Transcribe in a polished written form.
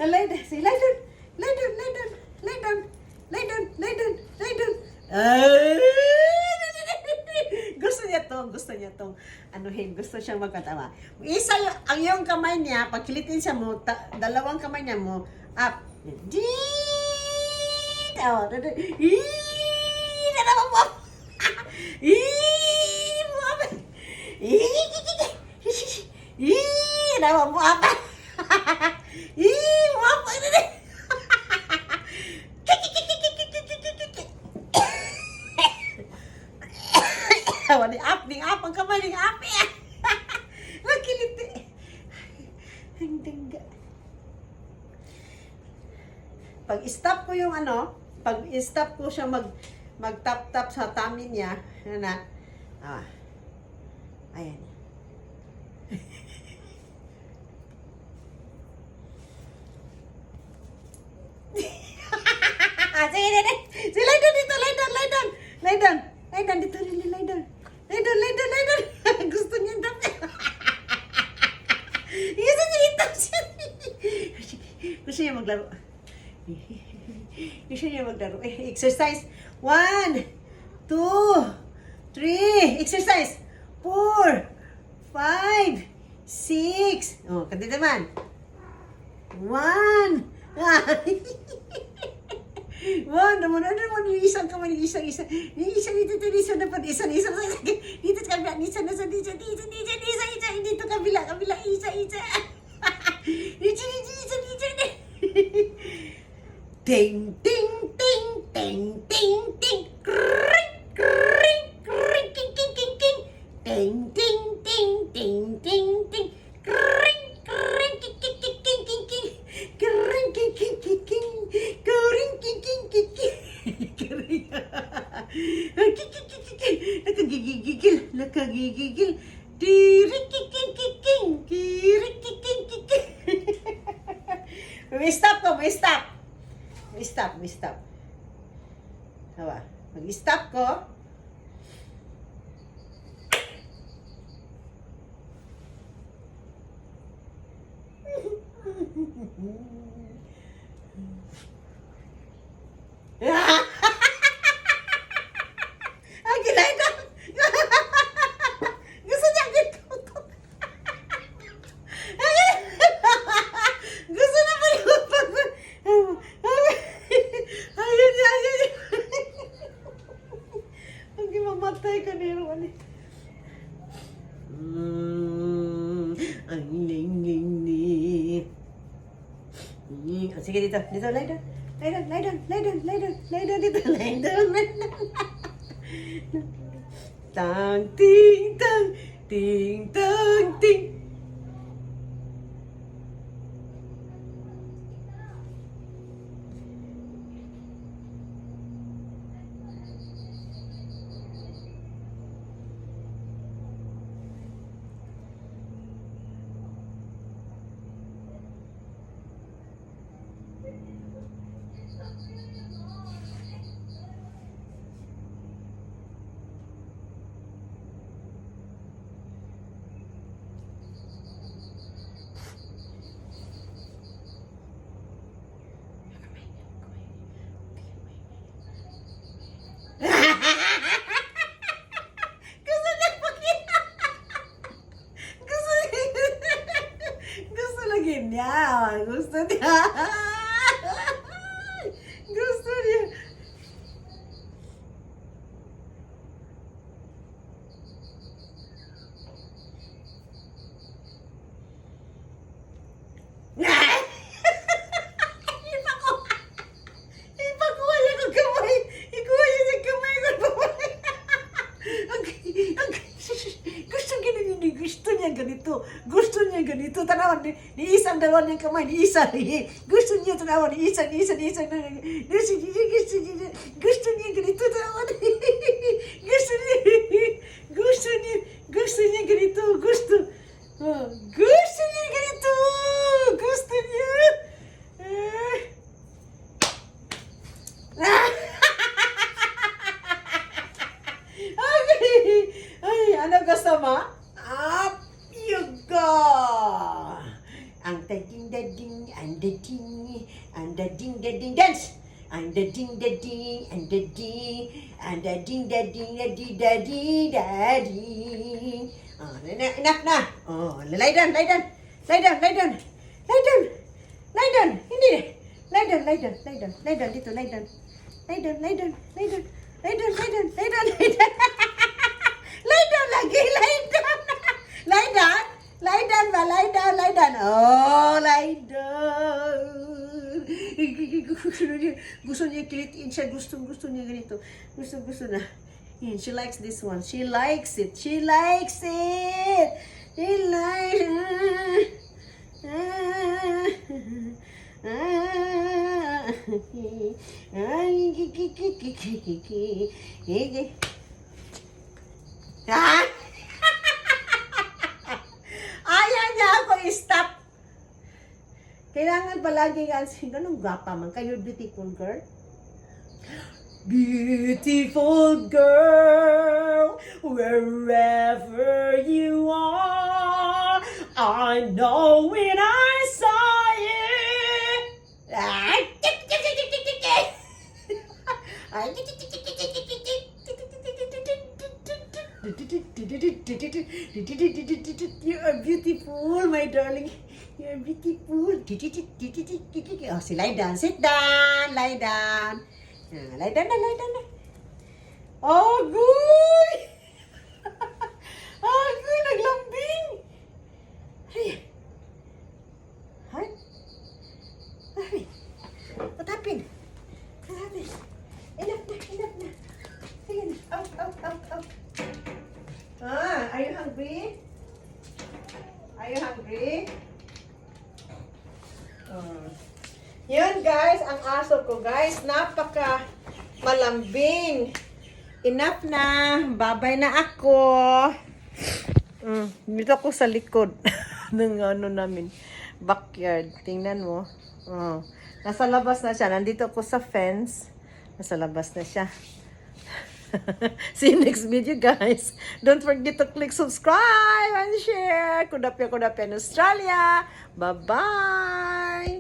Lay down. Say, lie down. Lie down, lie down. Lie down. Lie down, lie down, lie down. Gusto niya tong anuhin, gusto siyang magkatawa. Isa ang iyong kamay niya, pag kilitin siya mo, dalawang kamay niya mo, up. Dalawa mo. Dalawa mo up. Ning up ang kamay, ning up. Nakiliti. Ang dangga. Pag-stop ko yung pag-stop ko siya mag-tap-tap sa tummy niya, ayan. Sige, lie down dito, lie down dito, lie down. Gusto niya daw. Gusto niya maglaro. Exercise. 1, 2, 3. Exercise. 4, 5, 6. Oh, kanti naman. 1. Wow, naman yung isang kamay, isang dito, dapat isang, dito kabila, dito kabila, isa. Ting, ting, ting, ting, ting, ting, kring, kring, kring, king, king, king, king, ting, ting, ting, ting, ting, ting, kring, kring, king, king, king, king, king, king, kring, king, king, king, king, kring, king, king, king, king, nakagigigil, tirik, king, king, king, king, tirik, king, king, king, king. May stop. Hawa. Mag-stop ko. Gilay na. Gusto niya gito. Gusto na ba yung ayun. Ang mamatay ka nero. Sige dito, lie down. Tang, ting, tang, ting, tang, ting. Gusto niya. Ipakuha niya ng kamay. Ikuha niya ng kamay ko. Gusto niya ganito. Tanawan ni isang dalawa niyang kamay. Ni isa. Gusto niya tanawan ni isa. Gusto niya ganito. Tanawan. Gusto niya ganito. Gusto niya ganito. Gusto niya. Ay, ano gusto mo? Up you go! Ang ding da ding and the ding and the ding da ding dance. And the ding da ding and the ding and the ding da ding da ding da ding da ding. Oh, enough na. Oh, lie down, lie down. Lie down, lie down. Lie down. Lie down. Hindi. Lie down, lie down, lie down. Lie down dito, lie down. Lie down, lie down, lie down. Lie down, lie down, lie down, lie down. Lie down lagi, lie down. Lie down. Lie down ba? Lie down, lie down. Oh, lie down. Gusto niya kilitiin siya. Gusto niya ganito. Gusto na. Yan, she likes this one. She likes it. She likes it. She likes it. Ha? Ayaw niya ako i-stop. Kailangan palagi ganun. Ganun gapa man kayo, beautiful girl. Beautiful girl, wherever you are, I know when I saw you. You are beautiful, my darling. You are beautiful. Oh, si lie down. Sit down. Lie down. Lie down na, lie down na. Oh, good! Oh, good! Naglambing! Ay. Ay. Ay. What happened? What happened? Enough na, enough na. Sige na. Out. Are you hungry? Are you hungry? Yun guys, ang aso ko guys, napaka malambing. Enough na, babay na ako. Dito ako sa likod ng namin, backyard. Tingnan mo. Nasa labas na siya, nandito ako sa fence. Nasa labas na siya. See you next video guys. Don't forget to click subscribe and share. Kudapya in Australia. Bye-bye.